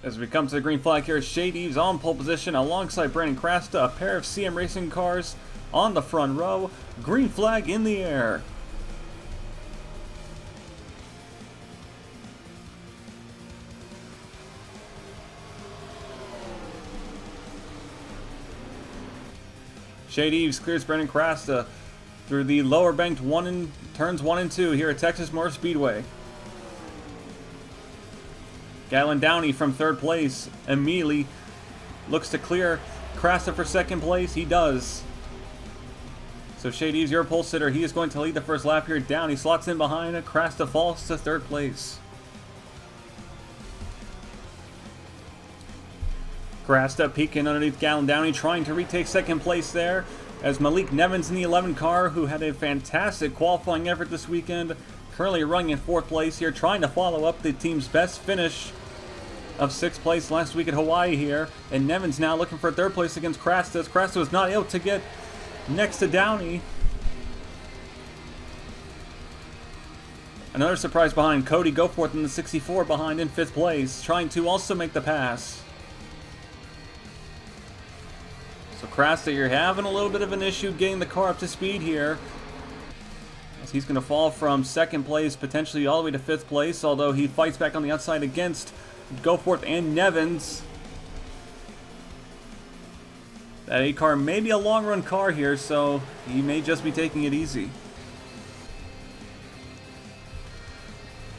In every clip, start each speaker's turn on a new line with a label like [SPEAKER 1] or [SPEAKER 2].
[SPEAKER 1] As we come to the green flag here, Hardees on pole position alongside Brandon Krasta, a pair of CM Racing cars on the front row. Green flag in the air. Hardees clears Brandon Krasta through the lower banked turns 1 and 2 here at Texas Motor Speedway. Galen Downey from third place immediately looks to clear Krasta for second place. He does. So Hardees, your pole sitter, he is going to lead the first lap here. Downey slots in behind it. Krasta falls to third place. Krasta peeking underneath Galen Downey, trying to retake second place there. As Malik Nevins in the 11 car, who had a fantastic qualifying effort this weekend, currently running in fourth place here, trying to follow up the team's best finish of 6th place last week at Hawaii here. And Nevins now looking for third place against Krasta, as Krasta was not able to get next to Downey. Another surprise behind Cody Goforth in the 64 behind in 5th place, trying to also make the pass. So Krasta, you're having a little bit of an issue getting the car up to speed here, as he's going to fall from 2nd place potentially all the way to 5th place, although he fights back on the outside against Goforth and Nevins. That 8 car may be a long run car here, so he may just be taking it easy.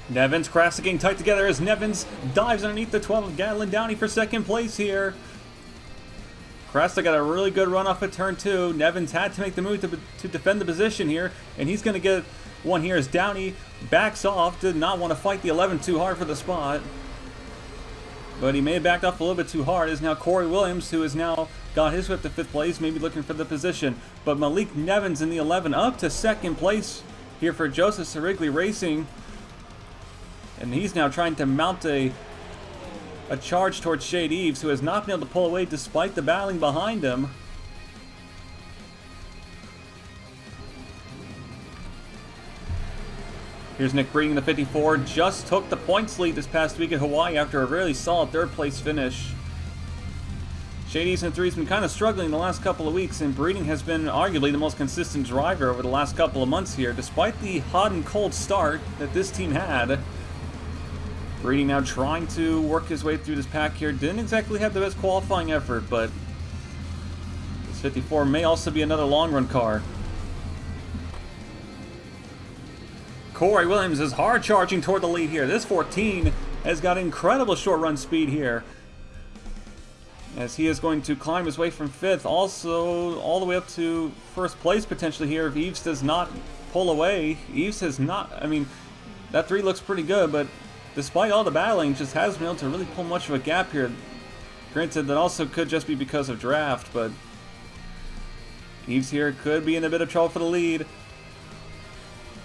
[SPEAKER 1] Nevins, Krasta getting tight together as Nevins dives underneath the 12 of Galen Downey for 2nd place here. Krasta got a really good run off at turn 2. Nevins had to make the move to defend the position here, and he's going to get one here as Downey backs off. Did not want to fight the 11 too hard for the spot, but he may have backed off a little bit too hard. Is now Corey Williams, who has now got his whip to 5th place, maybe looking for the position. But Malik Nevins in the 11 up to 2nd place here for Joseph Sirigley Racing, and he's now trying to mount a charge towards Hardees, who has not been able to pull away despite the battling behind him. Here's Nick Breeding in the 54, just took the points lead this past week at Hawaii after a really solid 3rd place finish. Hardees in 3 has been kind of struggling the last couple of weeks, and Breeding has been arguably the most consistent driver over the last couple of months here, despite the hot and cold start that this team had. Breeding now trying to work his way through this pack here. Didn't exactly have the best qualifying effort, but this 54 may also be another long run car. Corey Williams is hard charging toward the lead here. This 14 has got incredible short run speed here, as he is going to climb his way from 5th, also all the way up to 1st place potentially here if Eves does not pull away. Eves has not, I mean, that 3 looks pretty good, but despite all the battling, just hasn't been able to really pull much of a gap here. Granted, that also could just be because of draft, but Eves here could be in a bit of trouble for the lead.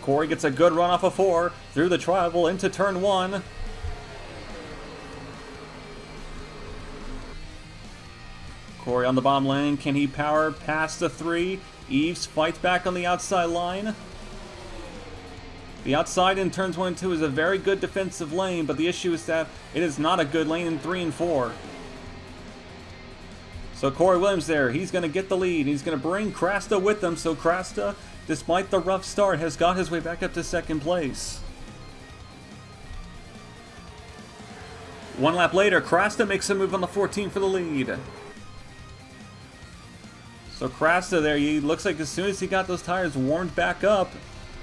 [SPEAKER 1] Corey gets a good run off of 4 through the tribal into turn 1. Corey on the bottom lane. Can he power past the 3? Eves fights back on the outside line. The outside in turns 1 and 2 is a very good defensive lane, but the issue is that it is not a good lane in 3 and 4. So Corey Williams there, he's going to get the lead. He's going to bring Krasta with him, so Krasta, despite the rough start, has got his way back up to 2nd place. 1 lap later, Krasta makes a move on the 14 for the lead. So Krasta there, he looks like as soon as he got those tires warmed back up,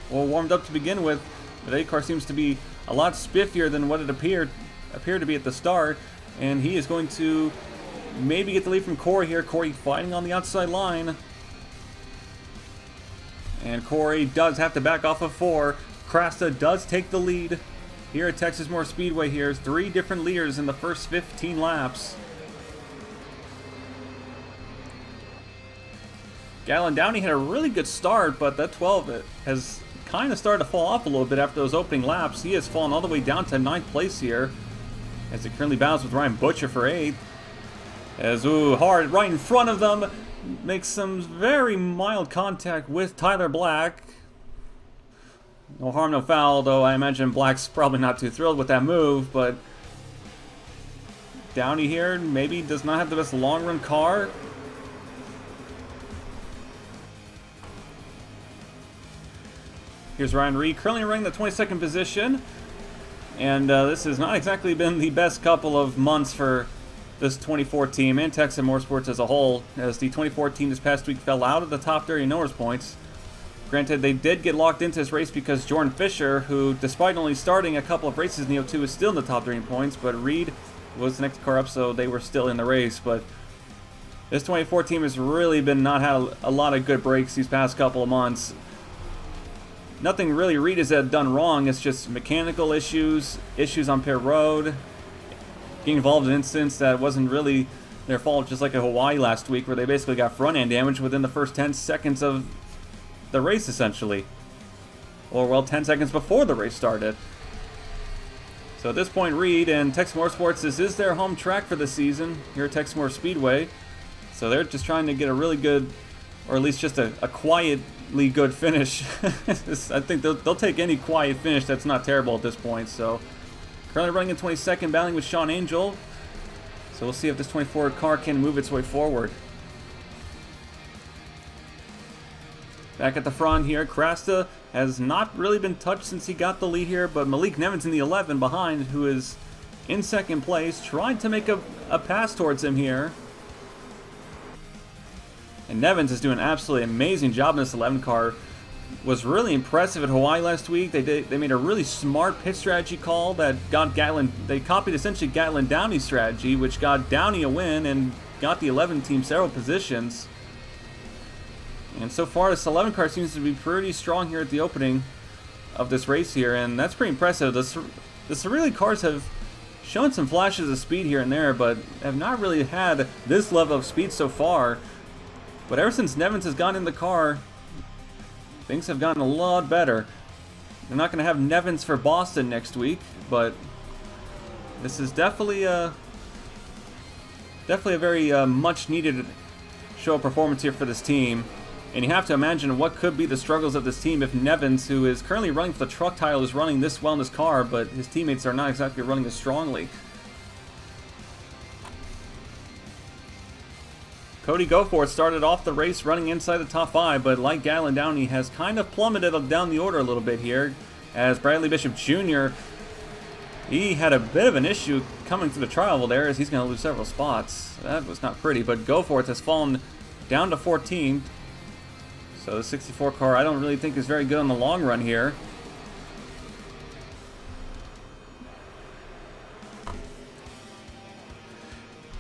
[SPEAKER 1] or warmed up to begin with, the 8 car seems to be a lot spiffier than what it appeared to be at the start, and he is going to maybe get the lead from Corey here. Corey fighting on the outside line, and Corey does have to back off of 4. Krasta does take the lead here at Texas Motor Speedway. Here, 3 different leaders in the first 15 laps. Galen Downey had a really good start, but that 12 has kind of started to fall off a little bit after those opening laps. He has fallen all the way down to 9th place here, as he currently battles with Ryan Butcher for 8th. As Hart right in front of them makes some very mild contact with Tyler Black. No harm, no foul, though I imagine Black's probably not too thrilled with that move, but Downey here maybe does not have the best long-run car. Here's Ryan Reed, currently running the 22nd position. And this has not exactly been the best couple of months for this 24 team and Texas Motorsports as a whole, as the 24 team this past week fell out of the top 30 Norris points. Granted, they did get locked into this race because Jordan Fisher, who despite only starting a couple of races in the 02, is still in the top 30 points, but Reed was the next car up, so they were still in the race. But this 24 team has really been not had a lot of good breaks these past couple of months. Nothing really Reed has done wrong. It's just mechanical issues on pit road, getting involved in incidents that wasn't really their fault, just like at Hawaii last week, where they basically got front end damage within the first 10 seconds of the race, essentially. Or, well, 10 seconds before the race started. So at this point, Reed and Texas Motorsports, this is their home track for the season here at Texas Motor Speedway. So they're just trying to get a really good, or at least just a quietly good finish. I think they'll take any quiet finish that's not terrible at this point. So currently running in 22nd, battling with Sean Angel. So we'll see if this 24 car can move its way forward. Back at the front here, Krasta has not really been touched since he got the lead here, but Malik Nevins in the 11 behind, who is in second place, trying to make a pass towards him here. And Nevins is doing an absolutely amazing job in this 11 car. Was really impressive at Hawaii last week. They made a really smart pit strategy call that got Gatlin. They copied essentially Gatlin Downey's strategy, which got Downey a win and got the 11 team several positions. And so far, this 11 car seems to be pretty strong here at the opening of this race here, and that's pretty impressive. The Cerulli cars have shown some flashes of speed here and there, but have not really had this level of speed so far. But ever since Nevins has gotten in the car, things have gotten a lot better. They're not going to have Nevins for Boston next week, but this is definitely a very much needed show of performance here for this team. And you have to imagine what could be the struggles of this team if Nevins, who is currently running for the truck title, is running this well in his car, but his teammates are not exactly running as strongly. Cody Goforth started off the race running inside the top 5, but like Gatlin Downey has kind of plummeted down the order a little bit here, as Bradley Bishop Jr., he had a bit of an issue coming through the trial there, as he's going to lose several spots. That was not pretty, but Goforth has fallen down to 14. So the 64 car I don't really think is very good in the long run here.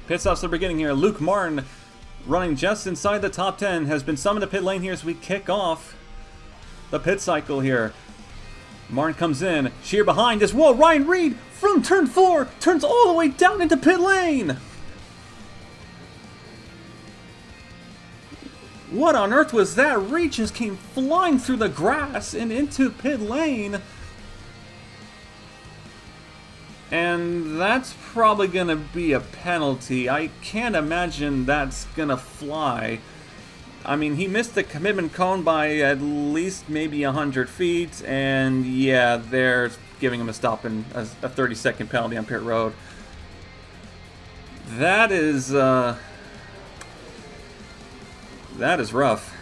[SPEAKER 1] Pit stops are beginning here. Luke Martin, running just inside the top 10, has been summoned to pit lane here as we kick off the pit cycle here. Martin comes in. Sheer behind us. Whoa, Ryan Reed from turn 4 turns all the way down into pit lane. What on earth was that? Reed just came flying through the grass and into pit lane. And that's probably going to be a penalty. I can't imagine that's going to fly. I mean, he missed the commitment cone by at least maybe 100 feet. And yeah, they're giving him a stop and a 30-second penalty on pit road. That is rough.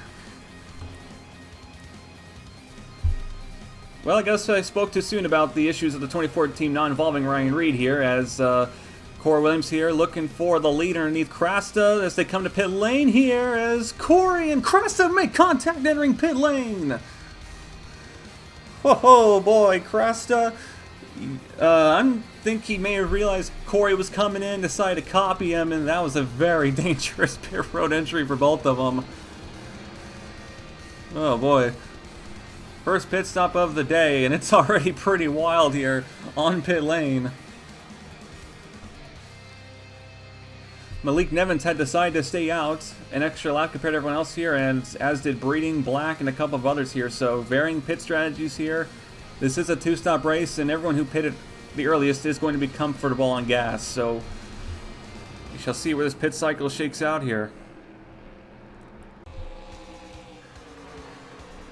[SPEAKER 1] Well, I guess I spoke too soon about the issues of the 24 team not involving Ryan Reed here, as Corey Williams here looking for the lead underneath Krasta as they come to pit lane here, as Corey and Krasta make contact entering pit lane. Oh boy, Krasta. I think he may have realized Corey was coming in, decided to copy him, and that was a very dangerous pit road entry for both of them. Oh boy. First pit stop of the day, and it's already pretty wild here on pit lane. Malik Nevins had decided to stay out an extra lap compared to everyone else here, and as did Breeding, Black, and a couple of others here. So varying pit strategies here. This is a two-stop race, and everyone who pitted the earliest is going to be comfortable on gas. So we shall see where this pit cycle shakes out here.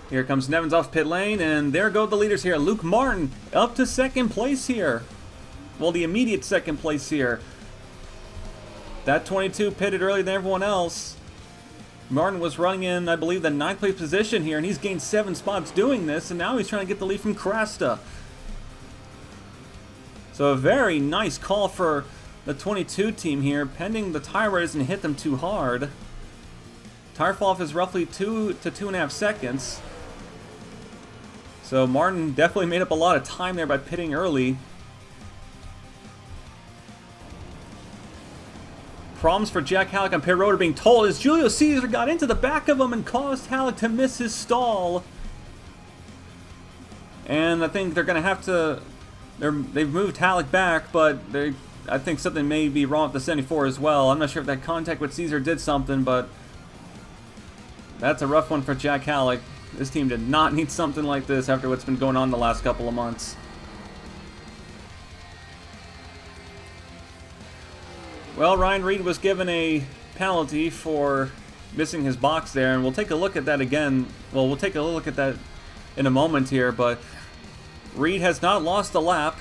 [SPEAKER 1] Here comes Nevins off pit lane, and there go the leaders here. Luke Martin up to second place here. Well, the immediate second place here. That 22 pitted earlier than everyone else. Martin was running in, I believe, the 9th place position here, and he's gained 7 spots doing this, and now he's trying to get the lead from Crasta. So a very nice call for the 22 team here, pending the tire wear doesn't hit them too hard. Tire fall off is roughly 2 to 2.5 seconds. So Martin definitely made up a lot of time there by pitting early. Problems for Jack Halleck on pit road are being told as Julio Caesar got into the back of him and caused Halleck to miss his stall. And I think they're going to have to... They've moved Halleck back, but I think something may be wrong with the 74 as well. I'm not sure if that contact with Caesar did something, but that's a rough one for Jack Halleck. This team did not need something like this after what's been going on the last couple of months. Well, Ryan Reed was given a penalty for missing his box there, and we'll take a look at that again. Well, we'll take a look at that in a moment here, but Reed has not lost a lap.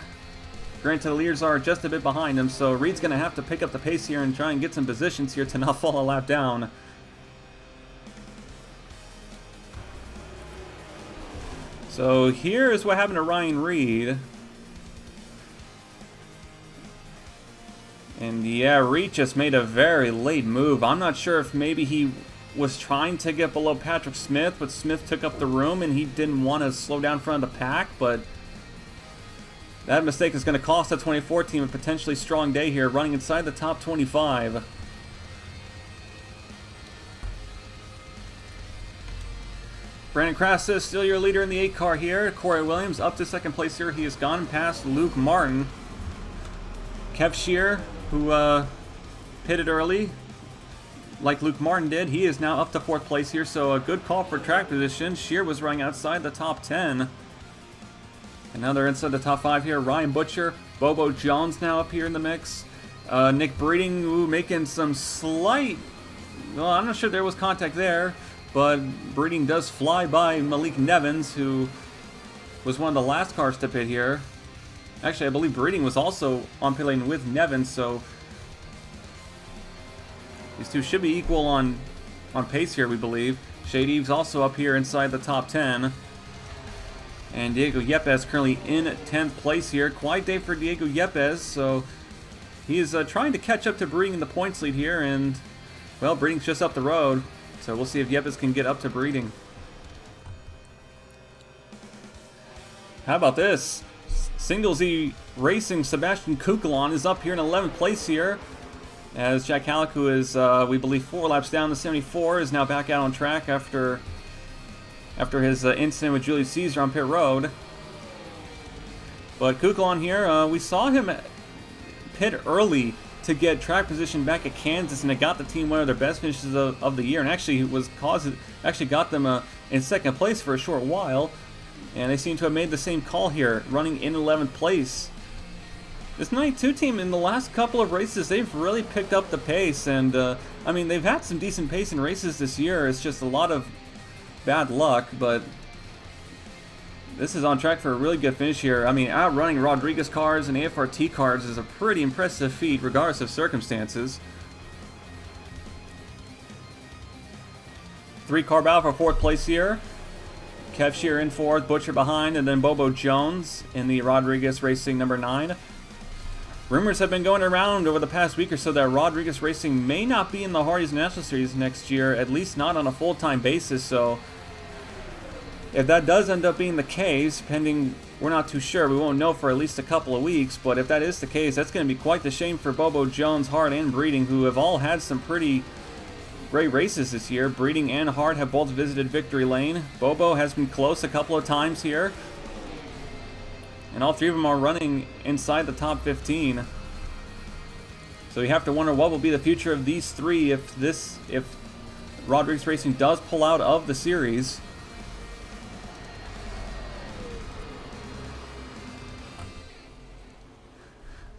[SPEAKER 1] Granted, the leaders are just a bit behind him, so Reed's going to have to pick up the pace here and try and get some positions here to not fall a lap down. So here is what happened to Ryan Reed. And yeah, Reed just made a very late move. I'm not sure if maybe he was trying to get below Patrick Smith, but Smith took up the room and he didn't want to slow down in front of the pack, but that mistake is going to cost the 24 team a potentially strong day here, running inside the top 25. Brandon Crasta is still your leader in the 8 car here. Corey Williams up to 2nd place here. He has gone past Luke Martin. Kev Shear, who pitted early, like Luke Martin did, he is now up to 4th place here, so a good call for track position. Shear was running outside the top 10. And now they're inside the top 5 here. Ryan Butcher, Bobo Jones now up here in the mix. Nick Breeding making some slight... Well, I'm not sure there was contact there, but Breeding does fly by Malik Nevins, who was one of the last cars to pit here. Actually, I believe Breeding was also on pit lane with Nevins, so these two should be equal on pace here, we believe. Shade Eves also up here inside the top 10. And Diego Yepes currently in 10th place here. Quiet day for Diego Yepes, so he is trying to catch up to Breeding in the points lead here, and, well, Breeding's just up the road, so we'll see if Yepes can get up to Breeding. How about this? Single Z Racing Sebastian Kukulon is up here in 11th place here, as Jack Halleck, who is, we believe, 4 laps down the 74, is now back out on track after his incident with Julius Caesar on pit road. But Kukulon here, we saw him pit early to get track position back at Kansas, and it got the team one of their best finishes of the year, and actually got them in 2nd place for a short while. And they seem to have made the same call here, running in 11th place. This 92 team, in the last couple of races, they've really picked up the pace, and I mean, they've had some decent pace in races this year. It's just a lot of bad luck, but this is on track for a really good finish here. I mean, outrunning Rodriguez cars and AFRT cars is a pretty impressive feat, regardless of circumstances. 3-car battle for 4th place here. Kev Shear in 4th, Butcher behind, and then Bobo Jones in the Rodriguez Racing number 9. Rumors have been going around over the past week or so that Rodriguez Racing may not be in the Hardees National Series next year, at least not on a full-time basis, so if that does end up being the case, pending, we're not too sure, we won't know for at least a couple of weeks, but if that is the case, that's going to be quite the shame for Bobo Jones, Hart, and Breeding, who have all had some pretty great races this year. Breeding and Hart have both visited victory lane. Bobo has been close a couple of times here, and all 3 of them are running inside the top 15. So you have to wonder what will be the future of these 3 if Rodriguez Racing does pull out of the series.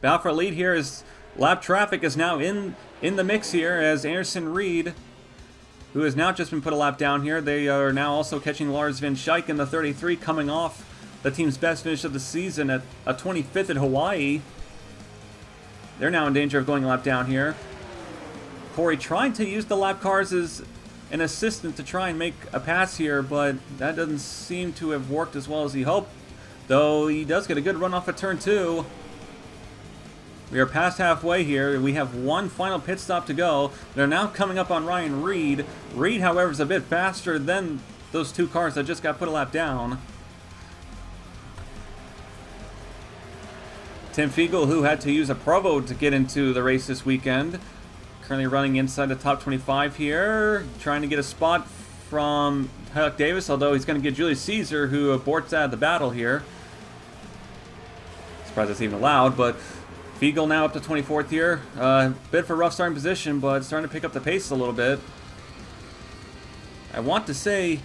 [SPEAKER 1] Battle for lead here is lap traffic is now in the mix here, as Anderson Reed, who has now just been put a lap down here, they are now also catching Lars Van Schaik in the 33, coming off the team's best finish of the season at a 25th at Hawaii. They're now in danger of going a lap down here. Corey trying to use the lap cars as an assistant to try and make a pass here, but that doesn't seem to have worked as well as he hoped, though he does get a good run off of turn 2. We are past halfway here. We have one final pit stop to go. They're now coming up on Ryan Reed. Reed, however, is a bit faster than those two cars that just got put a lap down. Tim Fiegel, who had to use a Provo to get into the race this weekend, currently running inside the top 25 here, trying to get a spot from Huck Davis, although he's going to get Julius Caesar, who aborts out of the battle here. Surprised that's even allowed, but Fiegel now up to 24th here. Bit for a rough starting position, but starting to pick up the pace a little bit. I want to say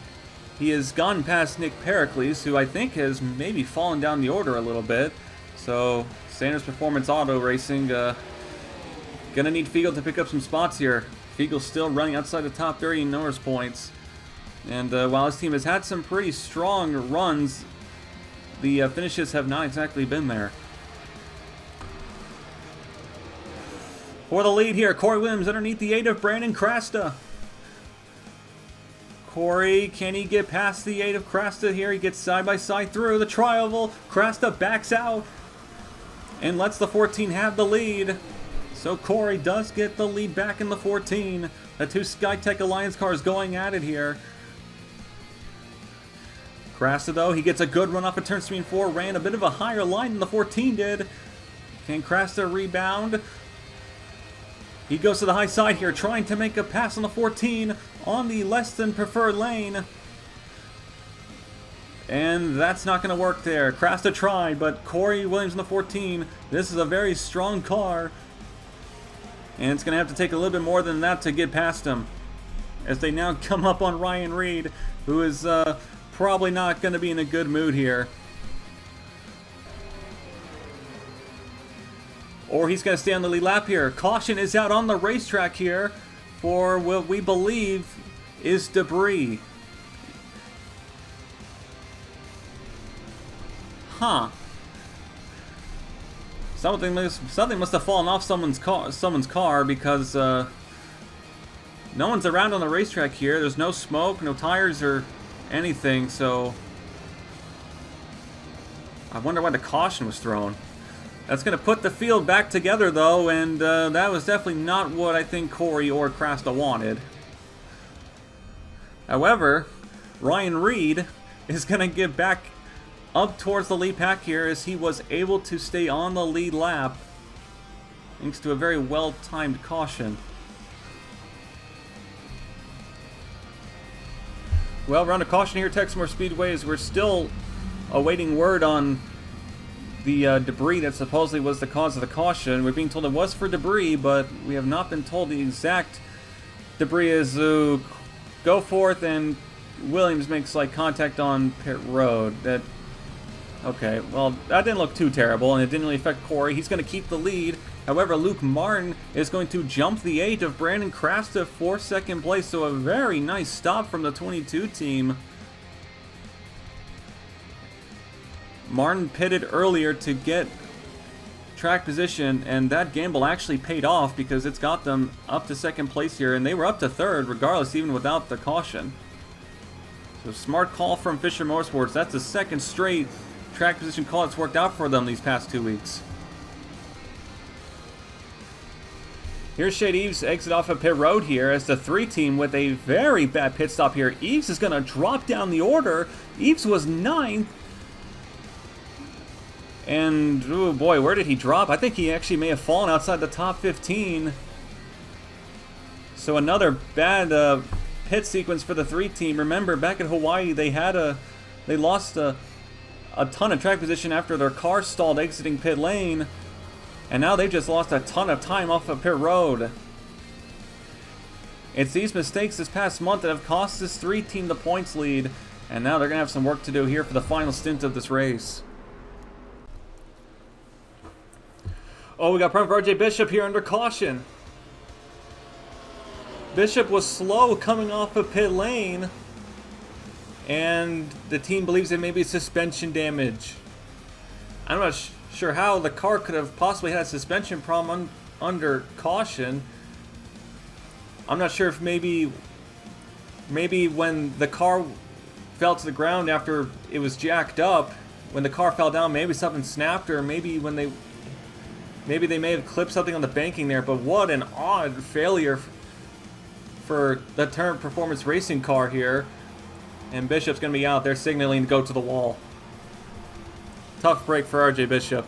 [SPEAKER 1] he has gone past Nick Pericles, who I think has maybe fallen down the order a little bit. So, Sanders Performance Auto Racing, gonna need Fiegel to pick up some spots here. Fiegel's still running outside the top 30 in Norris points. And while his team has had some pretty strong runs, the finishes have not exactly been there. For the lead here, Corey Williams underneath the 8 of Brandon Crasta. Corey, can he get past the 8 of Crasta here? He gets side by side through the tri-oval. Crasta backs out and lets the 14 have the lead. So Corey does get the lead back in the 14. The two SkyTech Alliance cars going at it here. Crasta, though, he gets a good run off of turn 3 and 4. Ran a bit of a higher line than the 14 did. Can Crasta rebound? He goes to the high side here, trying to make a pass on the 14 on the less than preferred lane. And that's not going to work there. Crasta tried, but Corey Williams in the 14. This is a very strong car. And it's going to have to take a little bit more than that to get past him. As they now come up on Ryan Reed, who is probably not going to be in a good mood here. Or he's going to stay on the lead lap here. Caution is out on the racetrack here for what we believe is debris. Huh. Something must have fallen off someone's car because no one's around on the racetrack here. There's no smoke, no tires or anything, so I wonder why the caution was thrown. That's going to put the field back together, though, and that was definitely not what I think Corey or Crasta wanted. However, Ryan Reed is going to get back up towards the lead pack here as he was able to stay on the lead lap thanks to a very well-timed caution. Well, round of caution here, Texmore Speedways. We're still awaiting word on the debris that supposedly was the cause of the caution. We're being told it was for debris, but we have not been told the exact debris is. Go forth, and Williams makes like contact on pit road. Okay, well, that didn't look too terrible, and it didn't really affect Corey. He's going to keep the lead. However, Luke Martin is going to jump the 8 of Brandon Crasta for second place, so a very nice stop from the 22 team. Martin pitted earlier to get track position, and that gamble actually paid off because it's got them up to second place here, and they were up to third regardless, even without the caution. So smart call from Fisher Motorsports. That's the second straight track position call that's worked out for them these past 2 weeks. Here's Shade Eves exit off of pit road here as the 3 team with a very bad pit stop here. Eves is going to drop down the order. Eves was 9th. And, oh boy, where did he drop? I think he actually may have fallen outside the top 15. So another bad pit sequence for the 3 team. Remember, back in Hawaii, they lost a ton of track position after their car stalled exiting pit lane. And now they've just lost a ton of time off of pit road. It's these mistakes this past month that have cost this 3 team the points lead. And now they're going to have some work to do here for the final stint of this race. Oh, we got problem for RJ Bishop here under caution. Bishop was slow coming off of pit lane, and the team believes it may be suspension damage. I'm not sure how the car could have possibly had a suspension problem under caution. I'm not sure if maybe when the car fell to the ground after it was jacked up, when the car fell down, maybe something snapped, or maybe they may have clipped something on the banking there. But what an odd failure for the Turn Performance Racing car here. And Bishop's going to be out there signaling to go to the wall. Tough break for RJ Bishop.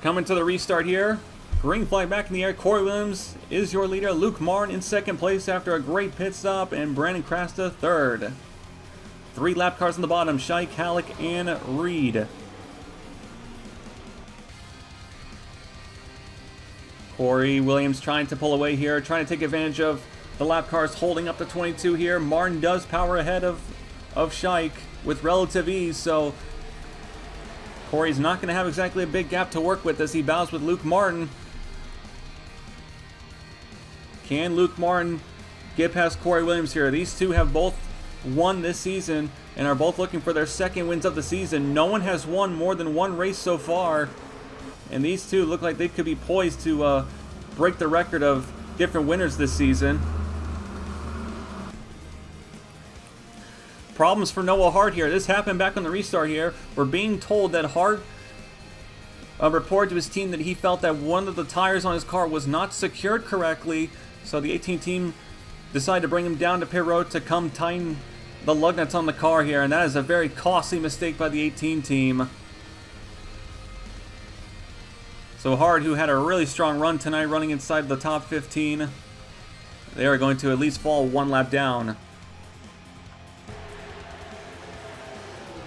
[SPEAKER 1] Coming to the restart here. Green flag back in the air. Corey Williams is your leader. Luke Martin in second place after a great pit stop. And Brandon Krasta third. 3 lap cars on the bottom. Scheich, Halleck, and Reed. Corey Williams trying to pull away here. Trying to take advantage of the lap cars holding up to 22 here. Martin does power ahead of Scheich with relative ease. So Corey's not going to have exactly a big gap to work with as he battles with Luke Martin. Can Luke Martin get past Corey Williams here? These two have both won this season and are both looking for their second wins of the season. No one has won more than one race so far, and these two look like they could be poised to break the record of different winners this season. Problems for Noah Hart here. This happened back on the restart here. We're being told that Hart reported to his team that he felt that one of the tires on his car was not secured correctly. So the 18 team decided to bring him down to pit road to come tighten the lug nuts on the car here. And that is a very costly mistake by the 18 team. So Hart, who had a really strong run tonight, running inside the top 15, they are going to at least fall one lap down.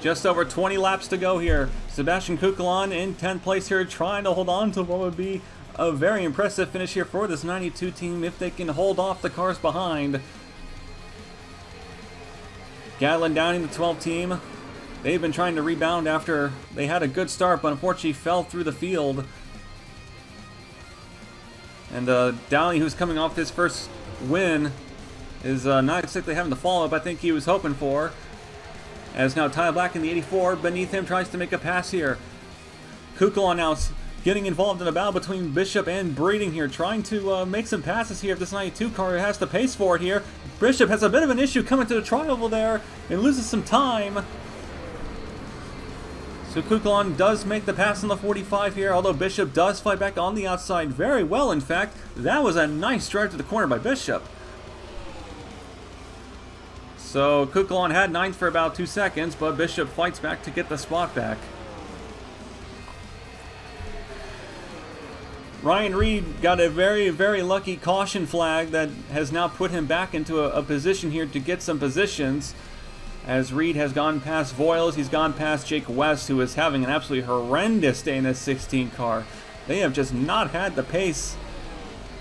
[SPEAKER 1] Just over 20 laps to go here. Sebastian Kukulon in 10th place here, trying to hold on to what would be a very impressive finish here for this 92 team if they can hold off the cars behind. Gatlin Downing, the 12 team. They've been trying to rebound after they had a good start, but unfortunately fell through the field. And Downing, who's coming off his first win, is not exactly having the follow-up I think he was hoping for. As now Ty Black in the 84 beneath him tries to make a pass here. Kukulon now getting involved in a battle between Bishop and Breeding here, trying to make some passes here if this 92 car has the pace for it here. Bishop has a bit of an issue coming to the tri-oval there and loses some time. So Kukulon does make the pass on the 45 here, although Bishop does fight back on the outside very well. In fact, that was a nice drive to the corner by Bishop. So Kukulon had 9th for about 2 seconds, but Bishop fights back to get the spot back. Ryan Reed got a very, very lucky caution flag that has now put him back into a position here to get some positions. As Reed has gone past Voiles, he's gone past Jake West, who is having an absolutely horrendous day in this 16 car. They have just not had the pace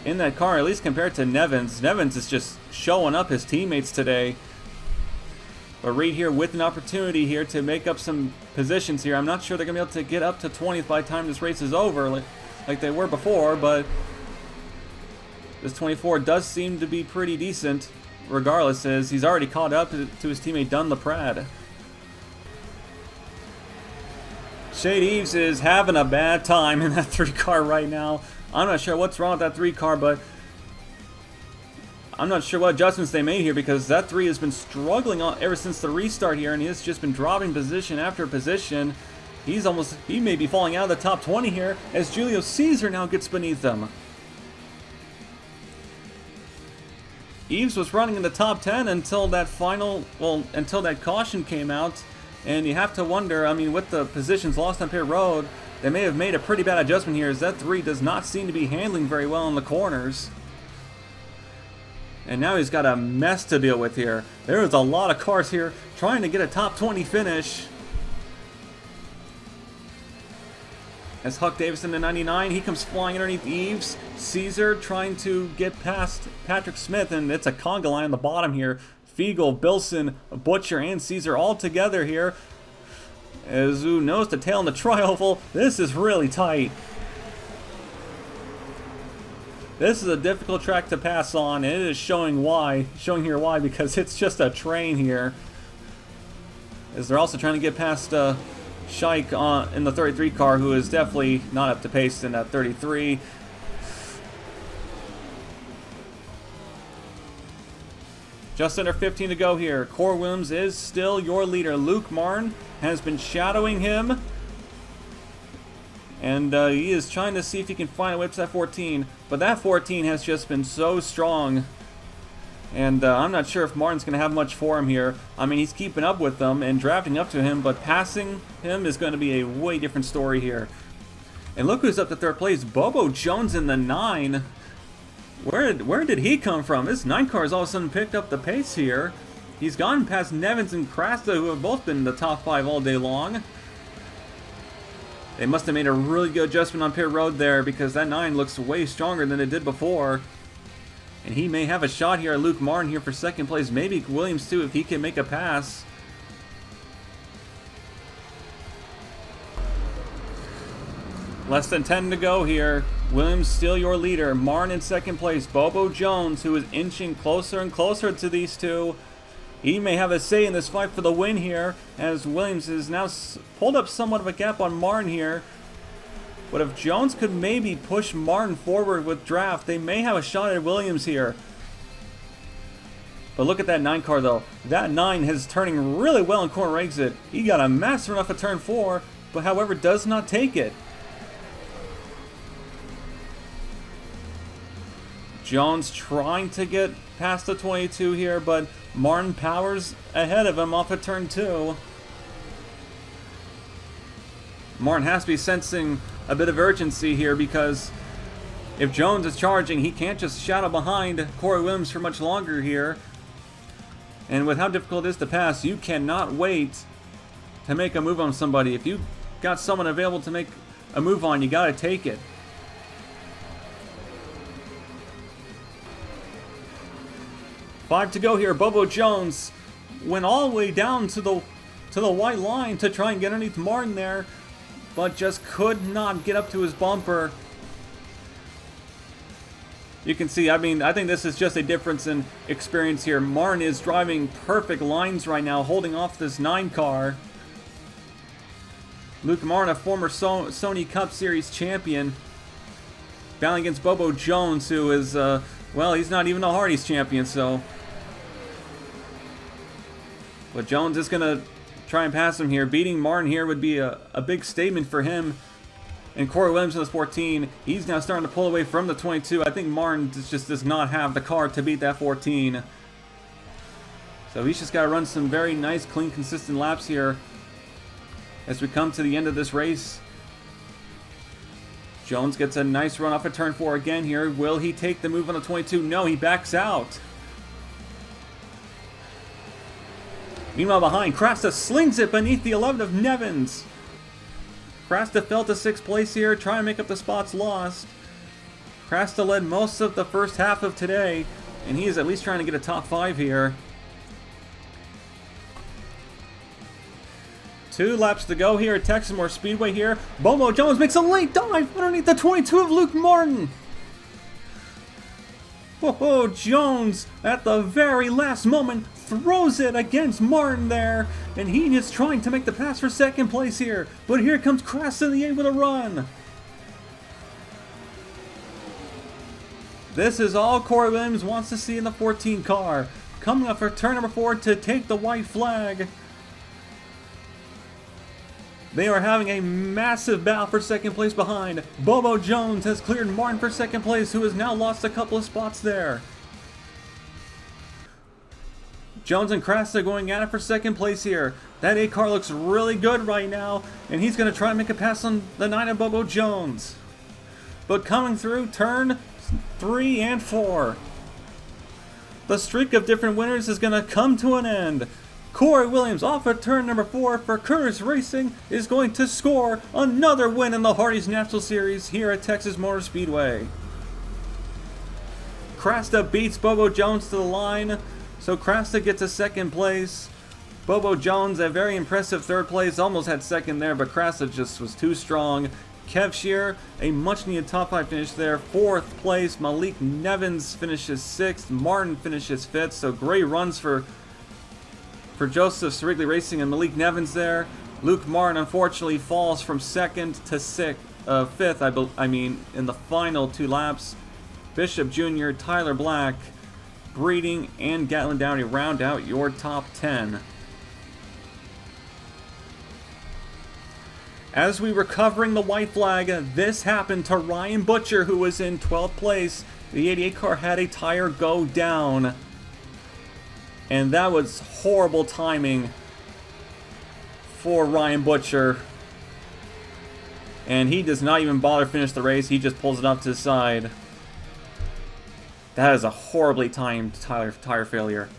[SPEAKER 1] in that car, at least compared to Nevins. Nevins is just showing up his teammates today. But Reed here with an opportunity here to make up some positions here. I'm not sure they're going to be able to get up to 20th by the time this race is over like they were before, but this 24 does seem to be pretty decent regardless, as he's already caught up to his teammate Dunn LaPrade. Shade Eves is having a bad time in that 3 car right now. I'm not sure what's wrong with that 3 car, but I'm not sure what adjustments they made here, because that 3 has been struggling ever since the restart here, and he has just been dropping position after position. He may be falling out of the top 20 here as Julio Caesar now gets beneath them. Eves was running in the top 10 until that until that caution came out, and you have to wonder, I mean, with the positions lost on pit road, they may have made a pretty bad adjustment here, as that 3 does not seem to be handling very well in the corners. And now he's got a mess to deal with here. There is a lot of cars here trying to get a top 20 finish. As Huck Davis in the 99, he comes flying underneath Eves. Caesar trying to get past Patrick Smith, and it's a conga line on the bottom here. Fiegel, Bilson, Butcher, and Caesar all together here. As who knows the tail in the tri-oval, this is really tight. This is a difficult track to pass on, and it is showing here why, because it's just a train here. As they're also trying to get past Scheich in the 33 car, who is definitely not up to pace in that 33. Just under 15 to go here. Corey Williams is still your leader. Luke Martin has been shadowing him. And he is trying to see if he can find a way up to that 14. But that 14 has just been so strong. And I'm not sure if Martin's going to have much for him here. I mean, he's keeping up with them and drafting up to him. But passing him is going to be a way different story here. And look who's up to third place. Bobo Jones in the 9. Where did he come from? This 9 car has all of a sudden picked up the pace here. He's gone past Nevins and Krasta, who have both been in the top 5 all day long. They must have made a really good adjustment on pit road there, because that 9 looks way stronger than it did before. And he may have a shot here at Luke Martin here for second place. Maybe Williams too, if he can make a pass. Less than 10 to go here. Williams still your leader. Martin in second place. Bobo Jones, who is inching closer and closer to these two. He may have a say in this fight for the win here, as Williams is now pulled up somewhat of a gap on Martin here. But if Jones could maybe push Martin forward with draft, they may have a shot at Williams here. But look at that 9 car though. That 9 is turning really well in corner exit. He got a master enough at turn 4, but however does not take it. Jones trying to get past the 22 here, but Martin powers ahead of him off of turn 2. Martin has to be sensing a bit of urgency here, because if Jones is charging, he can't just shadow behind Corey Williams for much longer here. And with how difficult it is to pass, you cannot wait to make a move on somebody. If you got someone available to make a move on, you got to take it. Five to go here. Bobo Jones went all the way down to the white line to try and get underneath Martin there, but just could not get up to his bumper. You can see, I mean, I think this is just a difference in experience here. Martin is driving perfect lines right now, holding off this 9 car. Luke Martin, a former Sony Cup Series champion, battling against Bobo Jones, who is, well, he's not even a Hardees champion, so. But Jones is going to try and pass him here. Beating Martin here would be a big statement for him. And Corey Williams in this 14, he's now starting to pull away from the 22. I think Martin just does not have the car to beat that 14. So he's just got to run some very nice, clean, consistent laps here as we come to the end of this race. Jones gets a nice run off of turn 4 again here. Will he take the move on the 22? No, he backs out. Meanwhile, behind, Krasta slings it beneath the 11 of Nevins. Krasta fell to 6th place here, trying to make up the spots lost. Krasta led most of the first half of today, and he is at least trying to get a top 5 here. 2 laps to go here at Texas Moore Speedway here. Bobo Jones makes a late dive underneath the 22 of Luke Martin. Whoa, Jones at the very last moment throws it against Martin there, and he is trying to make the pass for second place here. But here comes Krasta in the 8 with a run. This is all Corey Williams wants to see in the 14 car. Coming up for turn number 4 to take the white flag. They are having a massive battle for second place behind. Bobo Jones has cleared Martin for second place, who has now lost a couple of spots there. Jones and Krasta going at it for second place here. That 8 car looks really good right now, and he's going to try and make a pass on the 9 of Bobo Jones. But coming through turn 3 and 4, the streak of different winners is going to come to an end. Corey Williams off of turn number 4 for Curtis Racing is going to score another win in the Hardees National Series here at Texas Motor Speedway. Krasta beats Bobo Jones to the line, so Krasta gets a second place. Bobo Jones, a very impressive third place, almost had second there, but Krasta just was too strong. Kev Shear, a much needed top 5 finish there. 4th place, Malik Nevins finishes 6th, Martin finishes 5th, so great runs for Joseph Srigley Racing and Malik Nevins there. Luke Martin unfortunately falls from 2nd to 5th, I mean, in the final 2 laps. Bishop Jr., Tyler Black, Breeding, and Gatlin Downey round out your top 10. As we were covering the white flag, this happened to Ryan Butcher, who was in 12th place. The 88 car had a tire go down, and that was horrible timing for Ryan Butcher. And he does not even bother to finish the race, he just pulls it up to the side. That is a horribly timed tire failure.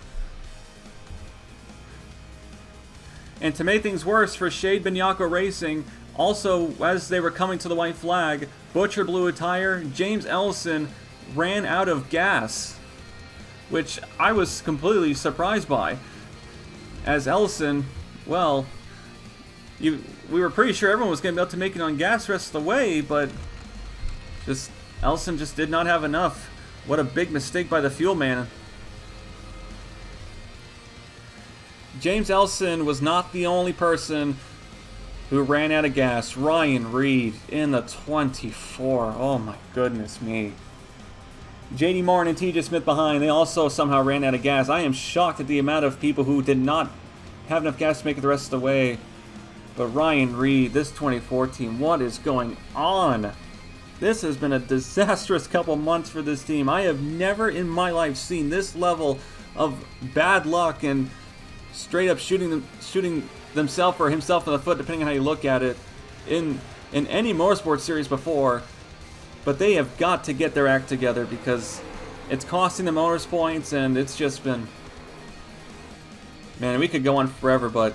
[SPEAKER 1] And to make things worse for Shade Binyako Racing, also as they were coming to the white flag, Butcher blew a tire, James Ellison ran out of gas, which I was completely surprised by. As Ellison, well, we were pretty sure everyone was going to be able to make it on gas the rest of the way, but Ellison just did not have enough. What a big mistake by the fuel man. James Ellison was not the only person who ran out of gas. Ryan Reed in the 24. Oh my goodness me. JD Martin and TJ Smith behind. They also somehow ran out of gas. I am shocked at the amount of people who did not have enough gas to make it the rest of the way. But Ryan Reed, this 2014, what is going on? This has been a disastrous couple months for this team. I have never in my life seen this level of bad luck and straight up shooting themselves or himself in the foot, depending on how you look at it, in any motorsport series before. But they have got to get their act together because it's costing them owners points, and it's just been... Man, we could go on forever, but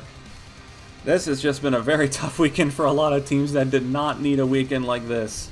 [SPEAKER 1] this has just been a very tough weekend for a lot of teams that did not need a weekend like this.